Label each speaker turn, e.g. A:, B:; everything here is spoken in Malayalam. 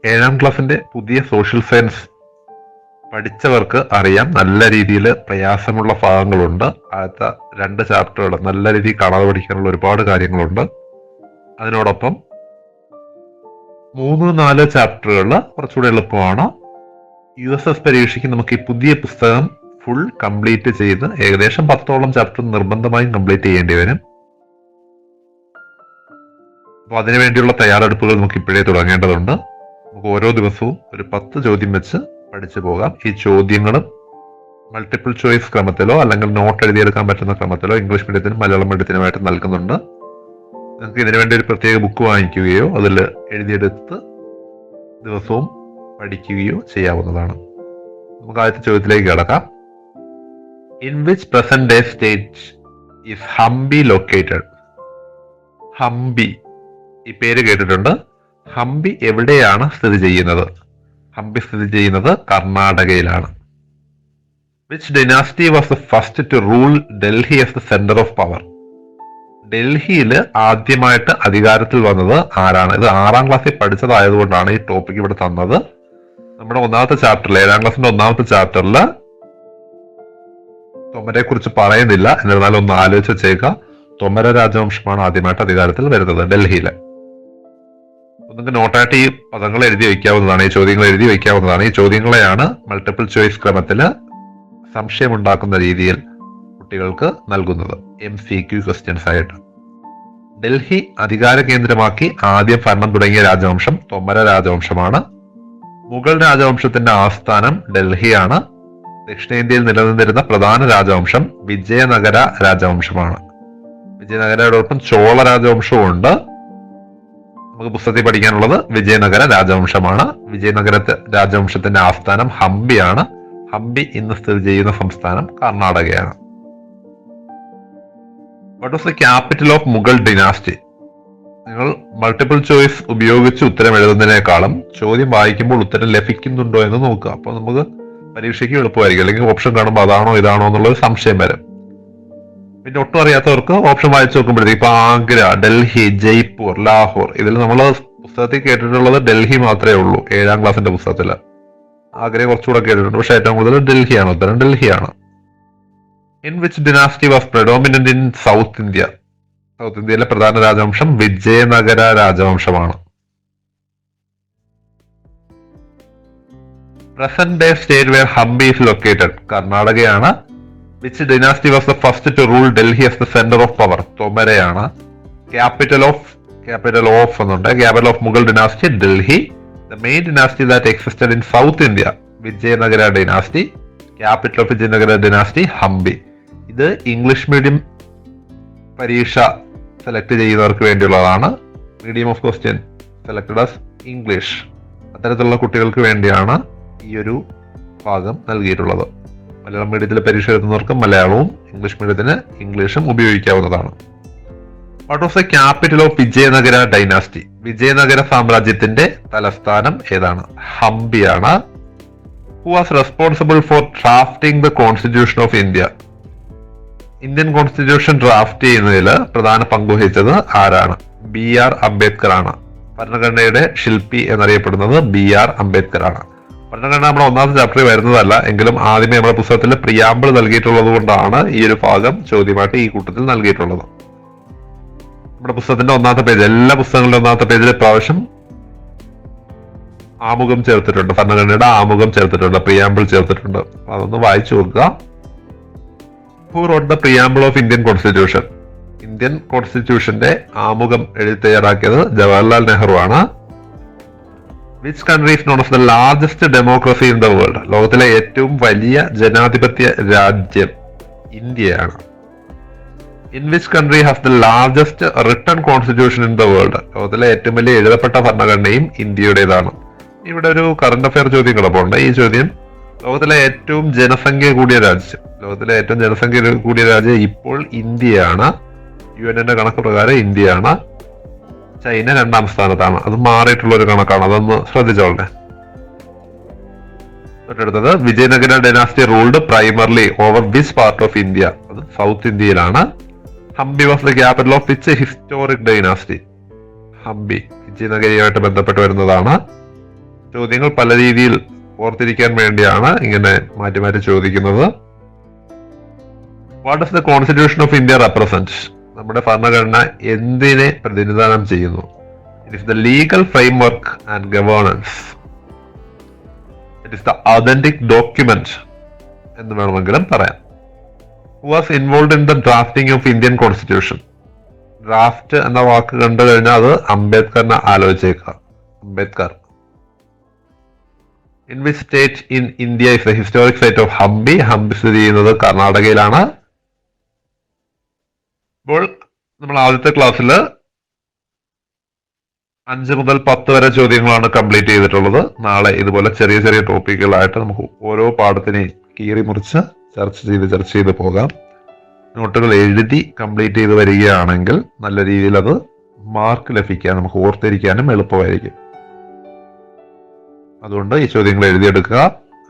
A: ഏഴാം ക്ലാസ്സിന്റെ പുതിയ സോഷ്യൽ സയൻസ് പഠിച്ചവർക്ക് അറിയാം നല്ല രീതിയിൽ പ്രയാസമുള്ള ഭാഗങ്ങളുണ്ട്. ആദ്യത്തെ 2 ചാപ്റ്ററുകൾ നല്ല രീതിയിൽ കാണാതെ പഠിക്കാനുള്ള ഒരുപാട് കാര്യങ്ങളുണ്ട്. അതിനോടൊപ്പം 3-4 ചാപ്റ്ററുകൾ കുറച്ചുകൂടി എളുപ്പമാണ്. USS പരീക്ഷയ്ക്ക് നമുക്ക് ഈ പുതിയ പുസ്തകം ഫുൾ കംപ്ലീറ്റ് ചെയ്ത് ഏകദേശം 10ഓളം ചാപ്റ്റർ നിർബന്ധമായും കംപ്ലീറ്റ് ചെയ്യേണ്ടി വരും. അപ്പോൾ അതിനുവേണ്ടിയുള്ള തയ്യാറെടുപ്പുകൾ നമുക്ക് ഇപ്പോഴേ തുടങ്ങേണ്ടതുണ്ട്. നമുക്ക് ഓരോ ദിവസവും ഒരു 10 ചോദ്യം വെച്ച് പഠിച്ചു പോകാം. ഈ ചോദ്യങ്ങളും മൾട്ടിപ്പിൾ ചോയ്സ് ക്രമത്തിലോ അല്ലെങ്കിൽ നോട്ട് എഴുതിയെടുക്കാൻ പറ്റുന്ന ക്രമത്തിലോ ഇംഗ്ലീഷ് മീഡിയത്തിനും മലയാളം മീഡിയത്തിനുമായിട്ട് നൽകുന്നുണ്ട്. നിങ്ങൾക്ക് ഇതിനുവേണ്ടി ഒരു പ്രത്യേക ബുക്ക് വാങ്ങിക്കുകയോ അതിൽ എഴുതിയെടുത്ത് ദിവസവും പഠിക്കുകയോ ചെയ്യാവുന്നതാണ്. നമുക്ക് ആദ്യത്തെ ചോദ്യത്തിലേക്ക് കടക്കാം. In which present day state is Hampi located? Hampi, ഈ പേര് കേട്ടിട്ടുണ്ട്. ഹംപി എവിടെയാണ് സ്ഥിതി ചെയ്യുന്നത്? ഹംപി സ്ഥിതി ചെയ്യുന്നത് കർണാടകയിലാണ്. Which dynasty was the first to rule Delhi as the centre of power? ഡൽഹിയിൽ ആദ്യമായിട്ട് അധികാരത്തിൽ വന്നത് ആരാണ്? ഇത് 6ാം ക്ലാസ്സിൽ പഠിച്ചതായതുകൊണ്ടാണ് ഈ ടോപ്പിക് ഇവിടെ തന്നത്. നമ്മുടെ 1ാമത്തെ ചാപ്റ്ററിൽ 7ാം ക്ലാസ്സിന്റെ 1ാമത്തെ ചാപ്റ്ററിൽ തൊമരെ കുറിച്ച് പറയുന്നില്ല. എന്നിരുന്നാലും ഒന്ന് ആലോചിച്ച് വെച്ചേക്കുക. തൊമര രാജവംശമാണ് ആദ്യമായിട്ട് അധികാരത്തിൽ വരുന്നത് ഡൽഹിയിൽ. നിങ്ങൾക്ക് നോട്ടായിട്ട് ഈ പദങ്ങൾ എഴുതി വയ്ക്കാവുന്നതാണ്, ഈ ചോദ്യങ്ങൾ എഴുതി വയ്ക്കാവുന്നതാണ്. ഈ ചോദ്യങ്ങളെയാണ് മൾട്ടിപ്പിൾ ചോയ്സ് ക്രമത്തിൽ സംശയമുണ്ടാക്കുന്ന രീതിയിൽ കുട്ടികൾക്ക് നൽകുന്നത്, MCQ ക്വസ്റ്റ്യൻസ് ആയിട്ട്. ഡൽഹി അധികാര കേന്ദ്രമാക്കി ആദ്യം ഭരണം തുടങ്ങിയ രാജവംശം തൊമര രാജവംശമാണ്. മുഗൾ രാജവംശത്തിന്റെ ആസ്ഥാനം ഡൽഹിയാണ്. ദക്ഷിണേന്ത്യയിൽ നിലനിന്നിരുന്ന പ്രധാന രാജവംശം വിജയനഗര രാജവംശമാണ്. വിജയനഗരയോടൊപ്പം ചോള രാജവംശവും ഉണ്ട്. നമുക്ക് പുസ്തകത്തിൽ പഠിക്കാനുള്ളത് വിജയനഗര രാജവംശമാണ്. വിജയനഗര രാജവംശത്തിന്റെ ആസ്ഥാനം ഹംപിയാണ്. ഹംപി ഇന്ന് സ്ഥിതി ചെയ്യുന്ന സംസ്ഥാനം കർണാടകയാണ്. What was the capital of Mughal dynasty? നിങ്ങൾ മൾട്ടിപ്പിൾ ചോയ്സ് ഉപയോഗിച്ച് ഉത്തരം എഴുതുന്നതിനേക്കാളും ചോദ്യം വായിക്കുമ്പോൾ ഉത്തരം ലഭിക്കുന്നുണ്ടോ എന്ന് നോക്കുക. അപ്പോൾ നമുക്ക് പരീക്ഷയ്ക്ക് എളുപ്പമായിരിക്കും. അല്ലെങ്കിൽ ഓപ്ഷൻ കാണുമ്പോൾ അതാണോ ഇതാണോ എന്നുള്ളൊരു സംശയം വരും. പിന്നെ ഒട്ടും അറിയാത്തവർക്ക് ഓപ്ഷൻ വായിച്ചു നോക്കുമ്പോഴത്തേക്ക് ഇപ്പൊ ആഗ്ര, ഡൽഹി, ജയ്പൂർ, ലാഹോർ, ഇതിൽ നമ്മൾ പുസ്തകത്തിൽ കേട്ടിട്ടുള്ളത് ഡൽഹി മാത്രമേ ഉള്ളൂ. 7ാം ക്ലാസ്സിന്റെ പുസ്തകത്തിൽ ആഗ്രയെ കുറച്ചുകൂടെ കേട്ടിട്ടുണ്ട്. പക്ഷെ ഏറ്റവും കൂടുതൽ ഡൽഹിയാണ്. ഉത്തരം ഡൽഹിയാണ്. In which dynasty was predominant in South India? South ഇന്ത്യയിലെ പ്രധാന രാജവംശം വിജയനഗര രാജവംശമാണ്. Present day state where Hampi is located? കർണാടകയാണ്. Which dynasty was the first to rule Delhi as the centre of power? തൊമരയാണ്. ക്യാപിറ്റൽ ഓഫ് എന്നുണ്ട്. Capital of Mughal dynasty Delhi. The main dynasty that existed in South India Vijayanagara dynasty. Capital of Vijayanagara dynasty Hampi. ഇത് ഇംഗ്ലീഷ് മീഡിയം പരീക്ഷ സെലക്ട് ചെയ്യുന്നവർക്ക് വേണ്ടിയുള്ളതാണ്. Medium of question selected as English. അത്തരത്തിലുള്ള കുട്ടികൾക്ക് വേണ്ടിയാണ് ഈ ഒരു ഭാഗം നൽകിയിട്ടുള്ളത്. മലയാളം മീഡിയത്തിൽ പരീക്ഷ എഴുതുന്നവർക്ക് മലയാളവും ഇംഗ്ലീഷ് മീഡിയത്തിന് ഇംഗ്ലീഷും ഉപയോഗിക്കാവുന്നതാണ്. What was the capital of Vijayanagara dynasty? Vijayanagara സാമ്രാജ്യത്തിന്റെ തലസ്ഥാനം ഏതാണ്? ഹംപിയാണ്. Who was responsible for drafting the constitution of India? Indian constitution draft ചെയ്യുന്നതിൽ പ്രധാന പങ്ക് വഹിച്ചത് ആരാണ്? BR അംബേദ്കർ ആണ്. ഭരണഘടനയുടെ ശില്പി എന്നറിയപ്പെടുന്നത് BR അംബേദ്കർ ആണ്. ഭരണഘടന നമ്മുടെ 1ാമത്തെ ചാപ്റ്ററിൽ വരുന്നതല്ല, എങ്കിലും ആദ്യമേ നമ്മുടെ പുസ്തകത്തിൽ പ്രിയാമ്പിൾ നൽകിയിട്ടുള്ളത് കൊണ്ടാണ് ഈ ഒരു ഭാഗം ചോദ്യമായിട്ട് ഈ കൂട്ടത്തിൽ നൽകിയിട്ടുള്ളത്. നമ്മുടെ പുസ്തകത്തിന്റെ 1ാമത്തെ പേജ്, എല്ലാ പുസ്തകങ്ങളുടെ 1ാമത്തെ പേജിൽ പ്രാവശ്യം ആമുഖം ചേർത്തിട്ടുണ്ട്. ഭരണഘടനയുടെ ആമുഖം ചേർത്തിട്ടുണ്ട്, പ്രിയാമ്പിൾ ചേർത്തിട്ടുണ്ട്. അതൊന്ന് വായിച്ചു നോക്കുക. Who wrote the preamble of Indian constitution? Indian കോൺസ്റ്റിറ്റ്യൂഷന്റെ ആമുഖം എഴുതി തയ്യാറാക്കിയത് ജവഹർലാൽ നെഹ്റു ആണ്. Which country is known as the largest democracy in the world? ലോകത്തിലെ ഏറ്റവും വലിയ ജനാധിപത്യ രാജ്യം ഇന്ത്യയാണ്. In which country has the largest written constitution in the world? ലോകത്തിലെ ഏറ്റവും വലിയ എഴുതപ്പെട്ട ഭരണഘടനയും ഇന്ത്യയുടേതാണ്. ഇവിടെ ഒരു കറന്റ് അഫയർ ചോദ്യം കിടപ്പുണ്ട്. ഈ ചോദ്യം ലോകത്തിലെ ഏറ്റവും ജനസംഖ്യ കൂടിയ രാജ്യം. ലോകത്തിലെ ഏറ്റവും ജനസംഖ്യ കൂടിയ രാജ്യം ഇപ്പോൾ ഇന്ത്യയാണ്. UN കണക്ക് പ്രകാരം ഇന്ത്യയാണ്. ചൈന 2ാം സ്ഥാനത്താണ്. അത് മാറിയിട്ടുള്ള ഒരു കണക്കാണ്, അതൊന്ന് ശ്രദ്ധിച്ചോളെ. തൊട്ടടുത്തത് Vijayanagara dynasty ruled primarily over which part of India? അത് സൗത്ത് ഇന്ത്യയിലാണ്. Hampi was the capital of which historic dynasty? Hampi വിജയനഗരിയുമായിട്ട് ബന്ധപ്പെട്ട് വരുന്നതാണ്. ചോദ്യങ്ങൾ പല രീതിയിൽ ഓർത്തിരിക്കാൻ വേണ്ടിയാണ് ഇങ്ങനെ മാറ്റി മാറ്റി ചോദിക്കുന്നത്. What does the constitution of India represent? നമ്മുടെ ഭരണഘടന എന്തിനെ പ്രതിനിധാനം ചെയ്യുന്നു? It is the legal framework and governance. It is the authentic document എന്ന് വേണമെങ്കിലും പറയാം. Who was involve in the drafting of Indian constitution? Draft എന്ന വാക്ക് കണ്ടു കഴിഞ്ഞാൽ അത് അംബേദ്കറിനെ ആലോചിച്ചേക്കുക. Ambedkar. In which state in India is the historic site of Hampi? Hampi സ്ഥിതി ചെയ്യുന്നത് കർണാടകയിലാണ്. ഇപ്പോൾ നമ്മൾ ആദ്യത്തെ ക്ലാസ്സിൽ 5 മുതൽ 10 വരെ ചോദ്യങ്ങളാണ് കംപ്ലീറ്റ് ചെയ്തിട്ടുള്ളത്. നാളെ ഇതുപോലെ ചെറിയ ചെറിയ ടോപ്പിക്കുകളായിട്ട് നമുക്ക് ഓരോ പാഠത്തിനെയും കീറി മുറിച്ച് ചർച്ച ചെയ്ത് പോകാം. നോട്ടുകൾ എഴുതി കംപ്ലീറ്റ് ചെയ്ത് വരികയാണെങ്കിൽ നല്ല രീതിയിൽ അത് മാർക്ക് ലഭിക്കാൻ നമുക്ക് ഓർത്തിരിക്കാനും എളുപ്പമായിരിക്കും. അതുകൊണ്ട് ഈ ചോദ്യങ്ങൾ എഴുതിയെടുക്കുക.